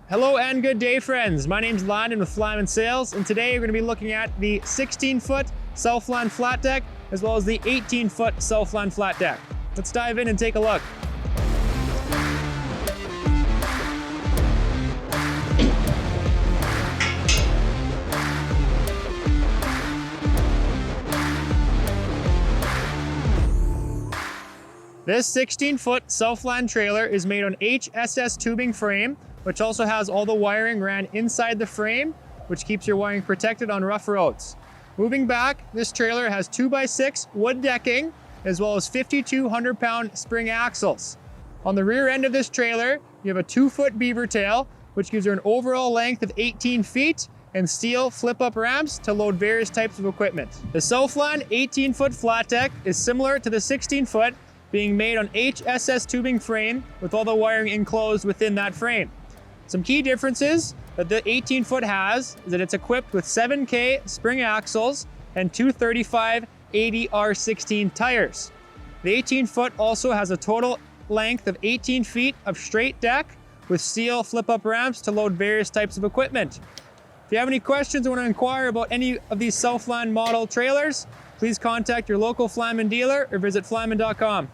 Hello and good day, friends. My name's Landon with Flaman Sales, and today we're going to be looking at the 16-foot Southland flat deck as well as the 18-foot Southland flat deck. Let's dive in and take a look. This 16-foot Southland trailer is made on HSS tubing frame, which also has all the wiring ran inside the frame, which keeps your wiring protected on rough roads. Moving back, this trailer has 2x6 wood decking, as well as 5,200-pound spring axles. On the rear end of this trailer, you have a 2-foot beaver tail, which gives you an overall length of 18 feet, and steel flip-up ramps to load various types of equipment. The Southland 18-foot flat deck is similar to the 16-foot, being made on HSS tubing frame with all the wiring enclosed within that frame. Some key differences that the 18-foot has is that it's equipped with 7K spring axles and 235 80R16 tires. The 18-foot also has a total length of 18 feet of straight deck with steel flip-up ramps to load various types of equipment. If you have any questions or want to inquire about any of these Southland model trailers, please contact your local Flaman dealer or visit flaman.com.